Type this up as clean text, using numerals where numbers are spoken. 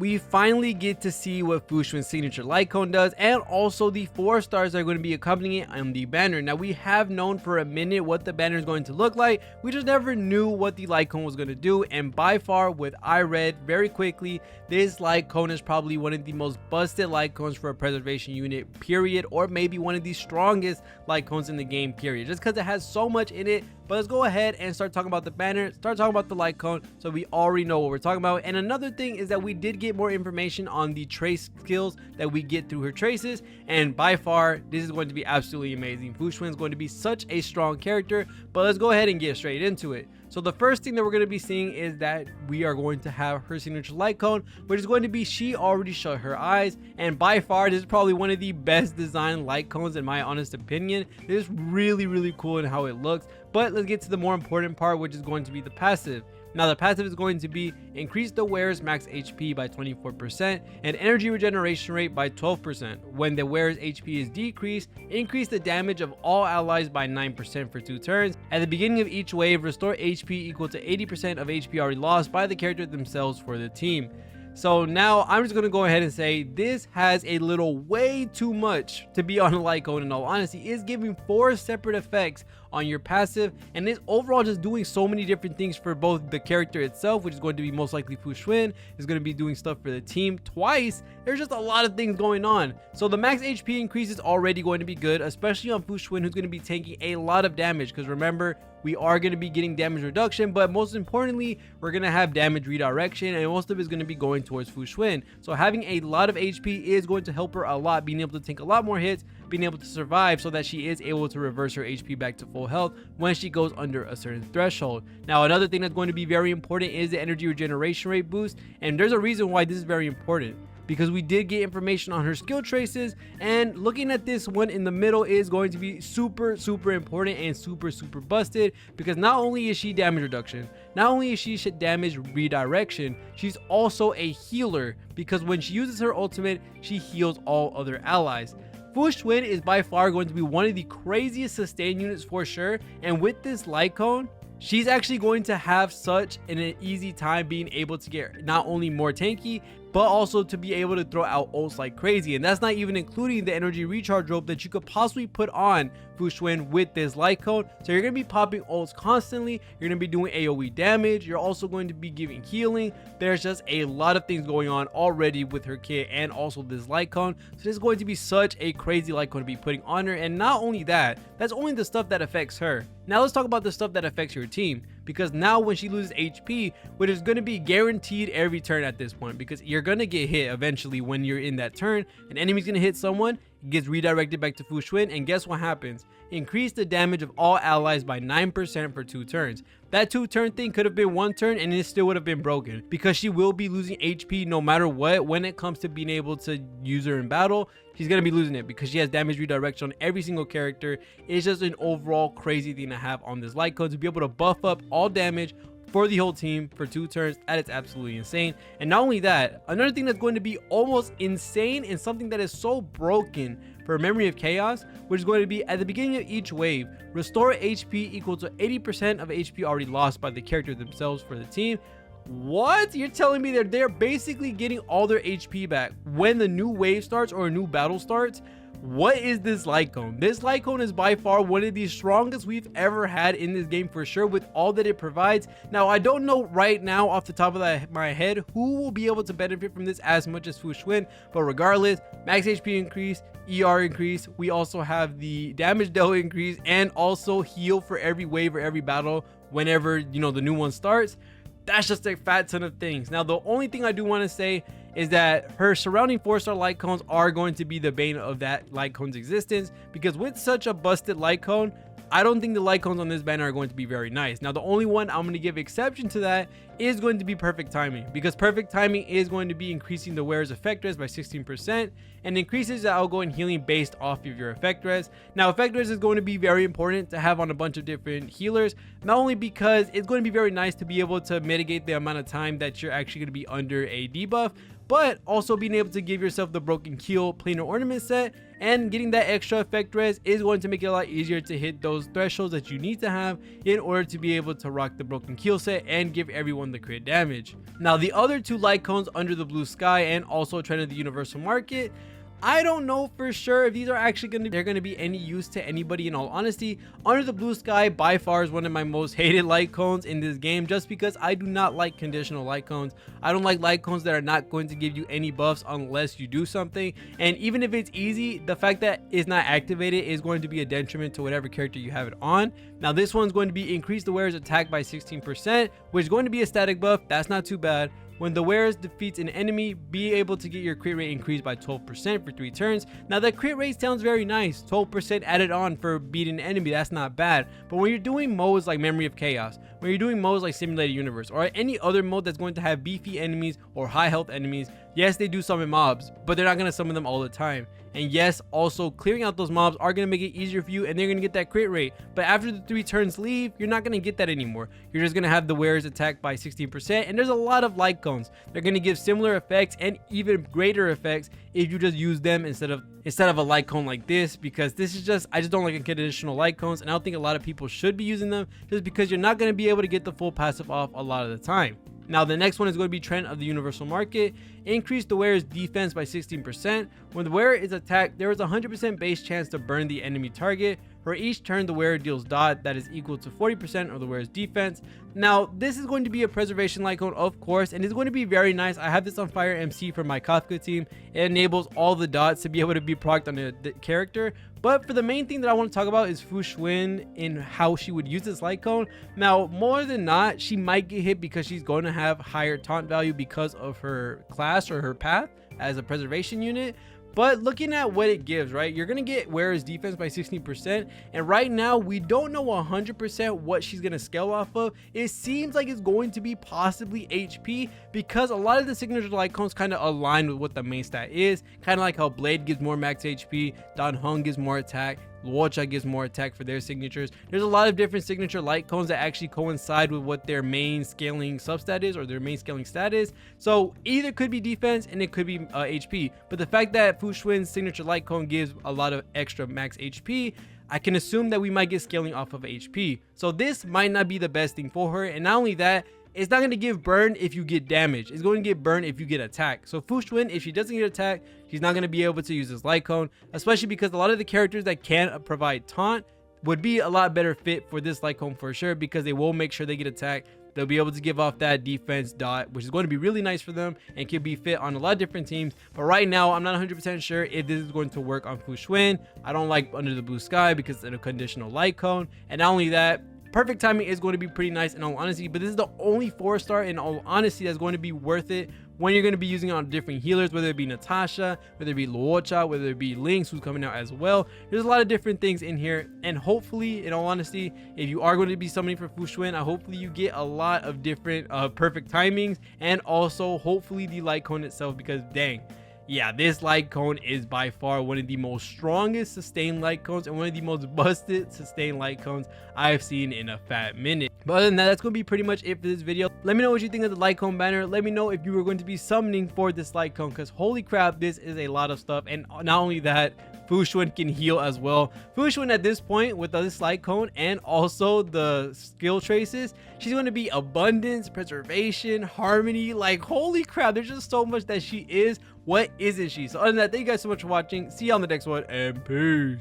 we finally get to see what Fu Xuan's signature light cone does, and also the 4 stars that are going to be accompanying it on the banner. Now, we have known for a minute what the banner is going to look like. We just never knew what the light cone was going to do, and by far, what I read very quickly, this light cone is probably one of the most busted light cones for a preservation unit, period, or maybe one of the strongest light cones in the game, period, just because it has so much in it. But let's go ahead and start talking about the banner, start talking about the light cone, so we already know what we're talking about. And another thing is that we did get more information on the trace skills that we get through her traces, and by far, this is going to be absolutely amazing. Fu Xuan is going to be such a strong character, but let's go ahead and get straight into it. So the first thing that we're going to be seeing is that we are going to have her signature light cone, which is going to be she already shut her eyes, and by far this is probably one of the best designed light cones in my honest opinion. It is really cool in how it looks. But let's get to the more important part, which is going to be the passive. Now, the passive is going to be increase the wearer's max HP by 24% and energy regeneration rate by 12%. When the wearer's HP is decreased, increase the damage of all allies by 9% for 2 turns. At the beginning of each wave, restore HP equal to 80% of HP already lost by the character themselves for the team. So now I'm just going to go ahead and say this has a little way too much to be on a light cone. In all honesty, it's giving 4 separate effects on your passive, and it's overall just doing so many different things for both the character itself, which is going to be most likely Fu Xuan, is going to be doing stuff for the team twice. There's just a lot of things going on. So the max HP increase is already going to be good, especially on Fu Xuan, who's going to be taking a lot of damage, because remember, we are going to be getting damage reduction, but most importantly, we're going to have damage redirection, and most of it is going to be going towards Fu Xuan. So having a lot of HP is going to help her a lot, being able to take a lot more hits, being able to survive, so that she is able to reverse her HP back to full health when she goes under a certain threshold. Now, another thing that's going to be very important is the energy regeneration rate boost, and there's a reason why this is very important, because we did get information on her skill traces, and looking at this one in the middle is going to be super important and super busted, because not only is she damage reduction, not only is she damage redirection, she's also a healer, because when she uses her ultimate, she heals all other allies. Fu Xuan is by far going to be one of the craziest sustain units for sure, and with this light cone, she's actually going to have such an easy time being able to get not only more tanky, but also to be able to throw out ults like crazy. And that's not even including the energy recharge rope that you could possibly put on Fu Xuan with this light cone. So you're going to be popping ults constantly, you're going to be doing AoE damage, you're also going to be giving healing. There's just a lot of things going on already with her kit and also this light cone. So this is going to be such a crazy light cone to be putting on her. And not only that, that's only the stuff that affects her. Now let's talk about the stuff that affects your team, because now when she loses HP, which is going to be guaranteed every turn at this point, because you're going to get hit eventually when you're in that turn, an enemy's going to hit someone, it gets redirected back to Fu Xuan, and guess what happens? Increase the damage of all allies by 9% for 2 turns. That 2-turn thing could have been 1 turn and it still would have been broken, because she will be losing HP no matter what. When it comes to being able to use her in battle, she's going to be losing it because she has damage redirection on every single character. It's just an overall crazy thing to have on this light cone, to be able to buff up all damage for the whole team for 2 turns. That is absolutely insane. And not only that, another thing that's going to be almost insane and something that is so broken for Memory of Chaos, which is going to be at the beginning of each wave, restore HP equal to 80% of HP already lost by the character themselves for the team. What? You're telling me that they're basically getting all their HP back when the new wave starts or a new battle starts? What is this light cone? This light cone is by far one of the strongest we've ever had in this game for sure, with all that it provides. Now, I don't know right now off the top of my head who will be able to benefit from this as much as Fu Xuan, but regardless, max HP increase, ER increase, we also have the damage dealt increase, and also heal for every wave or every battle whenever, you know, the new one starts. That's just a fat ton of things. Now, the only thing I do want to say is that her surrounding 4-star light cones are going to be the bane of that light cone's existence, because with such a busted light cone, I don't think the light cones on this banner are going to be very nice. Now, the only one I'm going to give exception to that is going to be perfect timing, because perfect timing is going to be increasing the wearer's effect res by 16% and increases the outgoing healing based off of your effect res. Now, effect res is going to be very important to have on a bunch of different healers, not only because it's going to be very nice to be able to mitigate the amount of time that you're actually going to be under a debuff, but also being able to give yourself the broken keel planar ornament set and getting that extra effect res is going to make it a lot easier to hit those thresholds that you need to have in order to be able to rock the broken keel set and give everyone the crit damage. Now the other two light cones under the blue sky and also trend of the universal market, I don't know for sure if these are actually going to be any use to anybody. In all honesty, under the blue sky by far is one of my most hated light cones in this game, just because I do not like conditional light cones. I don't like light cones that are not going to give you any buffs unless you do something, and even if it's easy, the fact that it's not activated is going to be a detriment to whatever character you have it on. Now this one's going to be increase the wearer's attack by 16%, which is going to be a static buff. That's not too bad. When the wearer defeats an enemy, be able to get your crit rate increased by 12% for 3 turns. Now that crit rate sounds very nice. 12% added on for beating an enemy, that's not bad. But when you're doing modes like Memory of Chaos, when you're doing modes like Simulated Universe, or any other mode that's going to have beefy enemies or high health enemies, yes, they do summon mobs, but they're not going to summon them all the time. And yes, also clearing out those mobs are going to make it easier for you, and they're going to get that crit rate. But after the 3 turns leave, you're not going to get that anymore. You're just going to have the wearer's attack by 16%. And there's a lot of light cones. They're going to give similar effects and even greater effects if you just use them instead of a light cone like this, because this is just, I just don't like conditional light cones, and I don't think a lot of people should be using them just because you're not going to be able to get the full passive off a lot of the time. Now the next one is going to be trend of the universal market. Increase the wearer's defense by 16%. When the wearer is attacked, there is a 100% base chance to burn the enemy target. For each turn, the wearer deals dot that is equal to 40% of the wearer's defense. Now this is going to be a preservation light cone, of course, and it's going to be very nice. I have this on Fire MC for my Kafka team. It enables all the dots to be able to be procced on a character. But for the main thing that I want to talk about is Fu Xuan and how she would use this light cone. Now, more than not, she might get hit because she's going to have higher taunt value because of her class or her path as a preservation unit. But looking at what it gives, right, you're going to get wearer's defense by 16%. And right now, we don't know 100% what she's going to scale off of. It seems like it's going to be possibly HP, because a lot of the signature light cones kind of align with what the main stat is. Kind of like how Blade gives more max HP, Dan Heng gives more attack, Luocha gives more attack for their signatures. There's a lot of different signature light cones that actually coincide with what their main scaling substat is, or their main scaling stat is. So either could be defense and it could be HP. But the fact that Fu Xuan's signature light cone gives a lot of extra max HP, I can assume that we might get scaling off of HP. So this might not be the best thing for her. And not only that, it's not going to give burn if you get damage. It's going to get burn if you get attacked. So Fu Xuan, if she doesn't get attacked, she's not going to be able to use this light cone, especially because a lot of the characters that can provide taunt would be a lot better fit for this light cone for sure, because they will make sure they get attacked. They'll be able to give off that defense dot, which is going to be really nice for them and can be fit on a lot of different teams. But right now, I'm not 100% sure if this is going to work on Fu Xuan. I don't like Under the Blue Sky because it's a conditional light cone. And not only that, perfect timing is going to be pretty nice in all honesty, but this is the only 4-star in all honesty that's going to be worth it when you're going to be using it on different healers, whether it be Natasha, whether it be Luocha, whether it be Lynx, who's coming out as well. There's a lot of different things in here, and hopefully, in all honesty, if you are going to be summoning for Fu Xuan, hopefully you get a lot of different perfect timings, and also hopefully the light cone itself, because dang, yeah, this light cone is by far one of the most strongest sustained light cones and one of the most busted sustained light cones I've seen in a fat minute. But other than that, that's going to be pretty much it for this video. Let me know what you think of the light cone banner. Let me know if you were going to be summoning for this light cone, because holy crap, this is a lot of stuff. And not only that, Fu Xuan can heal as well. Fu Xuan at this point with this light cone and also the skill traces, she's going to be abundance, preservation, harmony. Like holy crap, there's just so much that she is. What isn't she? So other than that, thank you guys so much for watching. See you on the next one, and peace.